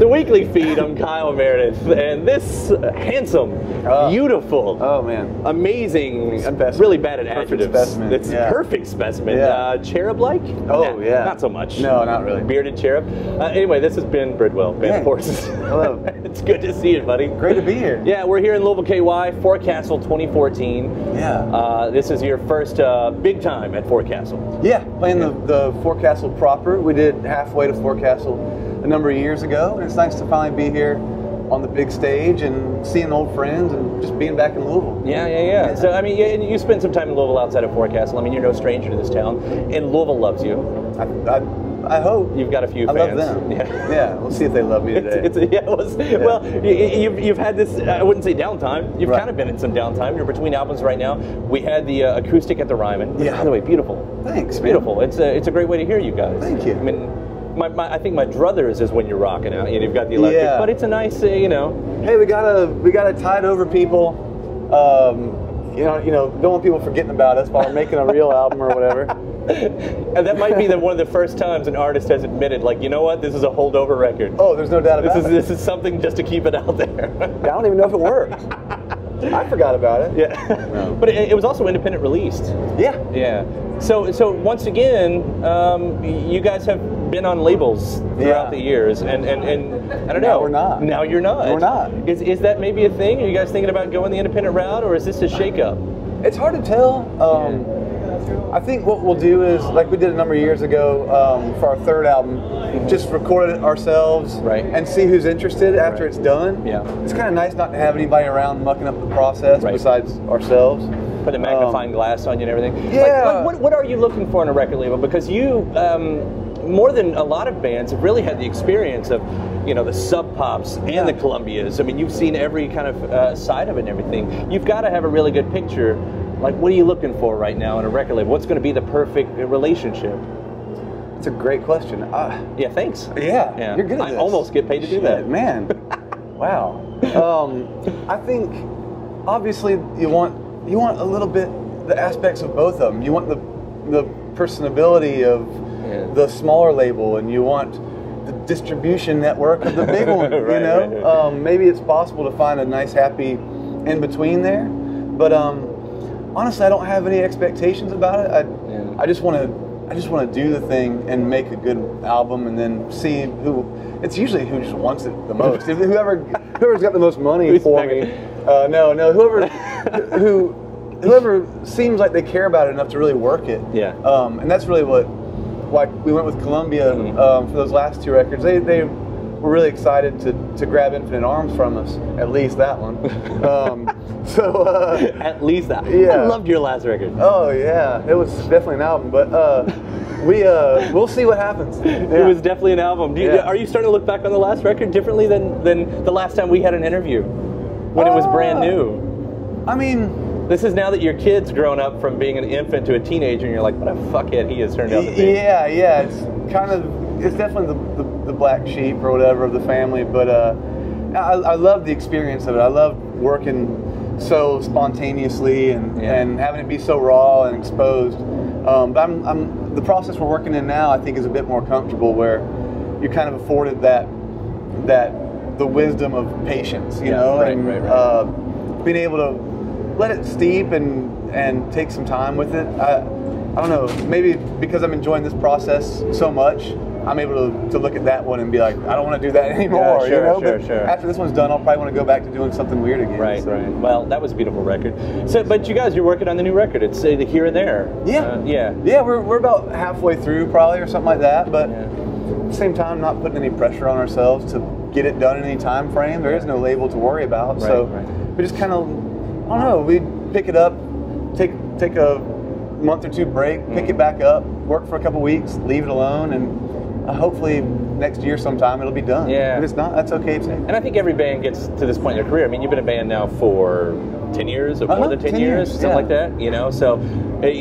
the weekly feed. I'm Kyle Meredith, and this handsome, beautiful, amazing, I'm really bad at adjectives. Specimen. It's perfect specimen. Cherub-like? Oh, yeah. Not so much. No, not really. Bearded cherub. Anyway, this is Ben Bridwell, Ben of Horses. Hello. It's good to see you, buddy. Great to be here. Yeah, we're here in Louisville, KY, Fort Castle 2014. Yeah. This is your first big time at Fort Castle. Yeah, playing the Fort Castle proper. We did halfway to Fort Castle a number of years ago, and it's nice to finally be here on the big stage and seeing old friends and just being back in Louisville. Yeah. So, I mean, you spent some time in Louisville outside of Fort Castle. I mean, you're no stranger to this town, and Louisville loves you. I hope. You've got a few I fans. love them. Yeah, we'll see if they love me today. Well, you've had this, I wouldn't say downtime. You've kind of been in some downtime. You're between albums right now. We had the acoustic at the Ryman. Yeah. By the way, beautiful. Thanks, man. Beautiful. It's a great way to hear you guys. Thank you. I mean, I think my druthers is when you're rocking out. You've got the electric, but it's a nice, Hey, we gotta tide over people. Don't want people forgetting about us while we're making a real album or whatever. And that might be one of the first times an artist has admitted, like, you know what, this is a holdover record. Oh, there's no doubt about it. This is something just to keep it out there. I don't even know if it worked. I forgot about it. Yeah. No. But it was also independent released. Yeah. Yeah. So once again, you guys have been on labels throughout the years, and I don't know. Now we're not. Now you're not. We're not. Is that maybe a thing? Are you guys thinking about going the independent route, or is this a shakeup? It's hard to tell. I think what we'll do is, like we did a number of years ago for our third album, just record it ourselves and see who's interested after it's done. Yeah. It's kind of nice not to have anybody around mucking up the process besides ourselves. Put a magnifying glass on you and everything. Yeah. What are you looking for in a record label? Because you, more than a lot of bands, have really had the experience of, the Sub Pops and the Columbias. I mean, you've seen every kind of side of it and everything. You've got to have a really good picture. Like, what are you looking for right now in a record label? What's going to be the perfect relationship? It's a great question. Yeah, thanhanks. Yeah, you're good at this. I almost get paid to do that. Man, wow. I think, obviously, you want a little bit the aspects of both of them. You want the personability of the smaller label, and you want the distribution network of the big one. Maybe it's possible to find a nice, happy in between there, but honestly, I don't have any expectations about it. I just want to do the thing and make a good album, and then see who. It's usually who just wants it the most. Whoever's got the most money for me. Whoever seems like they care about it enough to really work it. Yeah. And that's really why we went with Columbia for those last two records. They were really excited to grab Infinite Arms from us, at least that one. At least that. Yeah. I loved your last record. Oh yeah, it was definitely an album, but we'll see what happens. It was definitely an album. Are you starting to look back on the last record differently than the last time we had an interview, when it was brand new? I mean, this is now that your kid's grown up from being an infant to a teenager, and you're like, what a fuckhead he has turned out to be. Yeah, it's definitely the black sheep or whatever of the family, but I love the experience of it. I love working so spontaneously and having it be so raw and exposed. But the process we're working in now, I think, is a bit more comfortable, where you're kind of afforded the wisdom of patience, being able to let it steep and take some time with it. I don't know, maybe because I'm enjoying this process so much, I'm able to look at that one and be like, I don't want to do that anymore. Sure. After this one's done, I'll probably want to go back to doing something weird again. Right. Well, that was a beautiful record. So, but you guys, you're working on the new record. It's the Here and There. Yeah. We're about halfway through probably, or something like that. But at the same time, not putting any pressure on ourselves to get it done in any time frame. There is no label to worry about. We just kind of, I don't know, we pick it up, take a month or two break, pick it back up, work for a couple weeks, leave it alone, and hopefully next year sometime it'll be done. Yeah. If it's not, that's okay too. And I think every band gets to this point in their career. I mean, you've been a band now for 10 years, or more than 10 years, something like that, so, and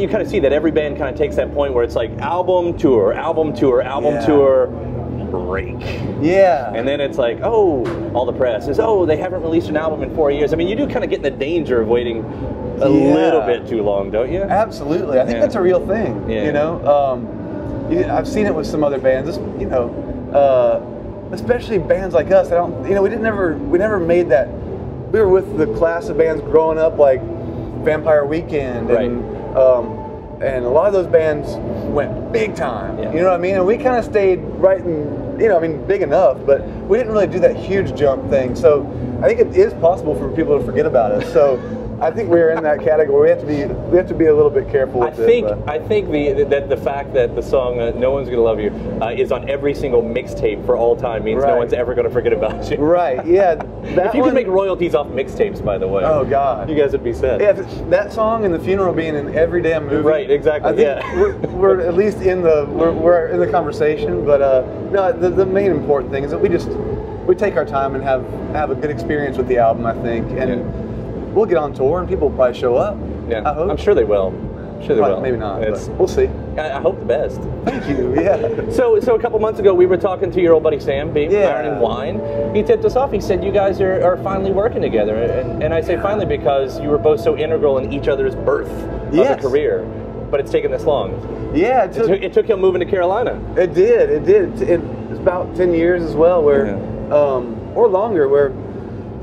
you kind of see that every band kind of takes that point where it's like album tour, break. Yeah. And then it's like, oh, all the press is, oh, they haven't released an album in 4 years. I mean, you do kind of get in the danger of waiting a little bit too long, don't you? Absolutely. I think that's a real thing, I've seen it with some other bands. especially bands like us. We never made that. We were with the class of bands growing up, like Vampire Weekend, and a lot of those bands went big time. Yeah. You know what I mean? And we kind of stayed right in, big enough, but we didn't really do that huge jump thing. So I think it is possible for people to forget about us. So I think we're in that category. We have to be a little bit careful with it. I think the fact that the song "No One's Gonna Love You" is on every single mixtape for all time means no one's ever gonna forget about you. Right? Yeah. If you could make royalties off mixtapes, by the way. Oh God. You guys would be set. Yeah. That song and the funeral being in every damn movie. Right. Exactly. I think we're at least in we're in the conversation. But no, the main important thing is that we take our time and have a good experience with the album. I think and. We'll get on tour and people will probably show up. Yeah, I hope. I'm sure they will. Maybe not. But we'll see. I hope the best. Thank you. Yeah. So a couple months ago, we were talking to your old buddy Sam B. Iron and Wine. He tipped us off. He said you guys are finally working together, and I say finally because you were both so integral in each other's birth of a career. But it's taken this long. Yeah, it took him moving to Carolina. It did. It's about 10 years as well, or longer, where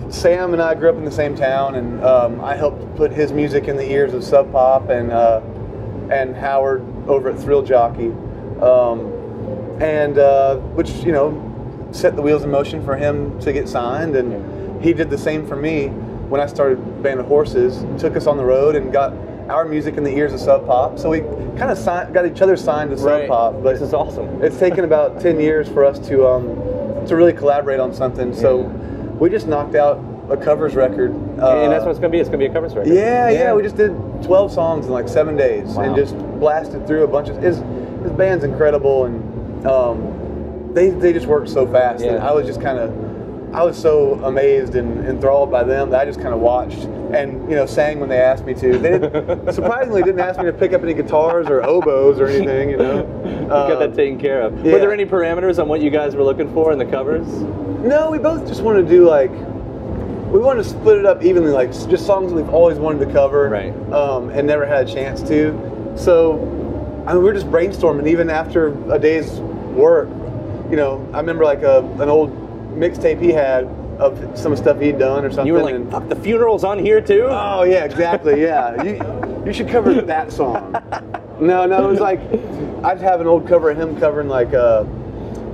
Sam and I grew up in the same town, and I helped put his music in the ears of Sub Pop and Howard over at Thrill Jockey, which set the wheels in motion for him to get signed, and he did the same for me when I started Band of Horses. Took us on the road and got our music in the ears of Sub Pop, so we kind of got each other signed to Sub Pop. But this is awesome. It's taken about 10 years for us to really collaborate on something. So. We just knocked out a covers record. And that's what it's going to be. It's going to be a covers record. Yeah. We just did 12 songs in like 7 days and just blasted through a bunch of... His band's incredible, and they just worked so fast. And I was just I was so amazed and enthralled by them that I just kind of watched and, sang when they asked me to. They surprisingly didn't ask me to pick up any guitars or oboes or anything, You got that taken care of. Yeah. Were there any parameters on what you guys were looking for in the covers? No, we both just wanted to do we wanted to split it up evenly, like just songs that we've always wanted to cover, and never had a chance to. So, we were just brainstorming even after a day's work. I remember like an old mixtape he had of some stuff he'd done or something. You were like, fuck, the funeral's on here too? Oh yeah, exactly. Yeah, you should cover that song. No, it was like I'd have an old cover of him covering like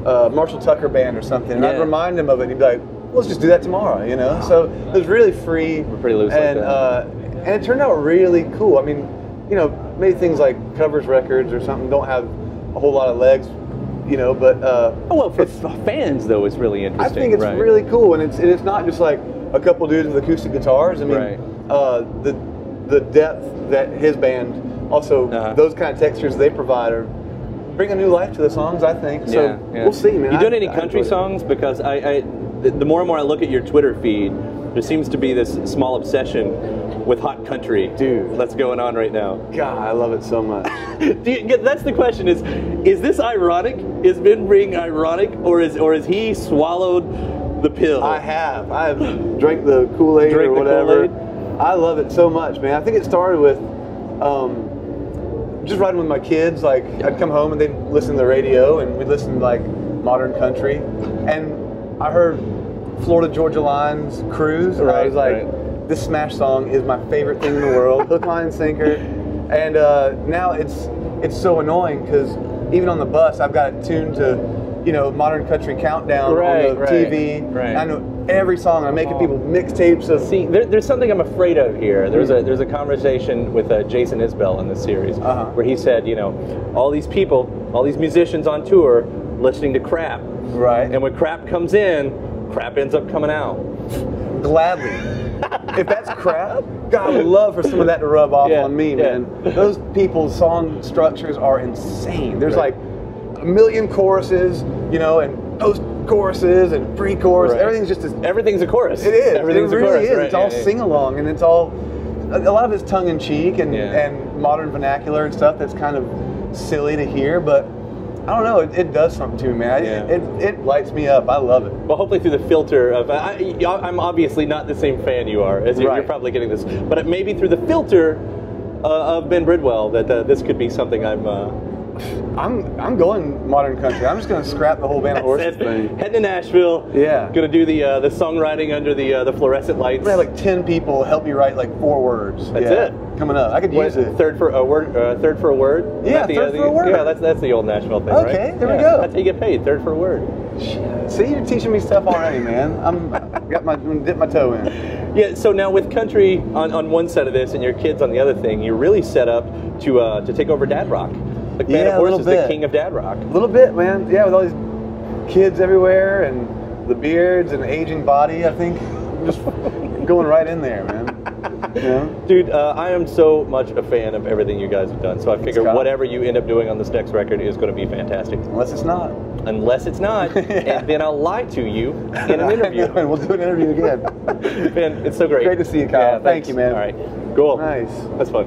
Marshall Tucker Band or something, and I'd remind him of it, and he'd be like, well, let's just do that tomorrow, So it was really free. We're pretty loose and, like that. And it turned out really cool. I mean, maybe things like covers records or something don't have a whole lot of legs, but... for fans, though, it's really interesting. I think it's really cool, and it's not just like a couple dudes with acoustic guitars. I mean, the depth that his band, also those kind of textures they provide are bring a new life to the songs, I think. So we'll see, man. You doing any country songs? Because the more and more I look at your Twitter feed, there seems to be this small obsession with hot country. Dude, that's going on right now. God, I love it so much. That's the question: is this ironic? Is Ben being ironic, or is he swallowed the pill? I have drank the Kool-Aid or whatever. I love it so much, man. I think it started with just riding with my kids. Like, I'd come home and they'd listen to the radio, and we'd listen to like modern country, and I heard Florida Georgia Line's Cruise, and I was like, this Smash song is my favorite thing in the world, hook, line, and sinker. And now it's so annoying because even on the bus, I've got it tuned to, Modern Country Countdown on the TV. Right. I know every song. I'm making people mixtapes of. See, there's something I'm afraid of here. There's a conversation with Jason Isbell in this series where he said, all these people, all these musicians on tour listening to crap. Right. And when crap comes in, crap ends up coming out. Gladly. If that's crap, God, I would love for some of that to rub off on me, man. Those people's song structures are insane. There's like a million choruses, and post-choruses and pre-chorus. Everything's just everything's a chorus. It is. Everything's it really a chorus. is. Right. It's all sing-along, and it's all... A lot of it's tongue-in-cheek and modern vernacular and stuff that's kind of silly to hear, but... I don't know. It does something to me, man. It lights me up. I love it. Well, hopefully through the filter of I'm obviously not the same fan you are, as you're probably getting this, but maybe through the filter of Ben Bridwell that this could be something I'm I'm going modern country. I'm just gonna scrap the whole Band of Horses thing. Heading to Nashville. Yeah. Gonna do the songwriting under the fluorescent lights. I'm gonna have like 10 people help me write like 4 words. That's it. Coming up. I could use it. Third for a word. Third for a word. Yeah, third for a word. Yeah, that's the old Nashville thing, right? Okay, there we go. That's how you get paid. Third for a word. See, you're teaching me stuff already, man. I'm dip my toe in. Yeah. So now with country on one side of this and your kids on the other thing, you're really set up to take over Dad Rock. Like Band of Horses is the king of Dad Rock. A little bit, man. Yeah, with all these kids everywhere and the beards and aging body, I think I'm just going right in there, man. Yeah. Dude, I am so much a fan of everything you guys have done. So I figure whatever you end up doing on this next record is going to be fantastic. Unless it's not. Unless it's not, and then I'll lie to you in an interview. And we'll do an interview again. Ben, it's so great. Great to see you, Kyle. Yeah, Thank you, man. All right, cool. Nice. That's fun.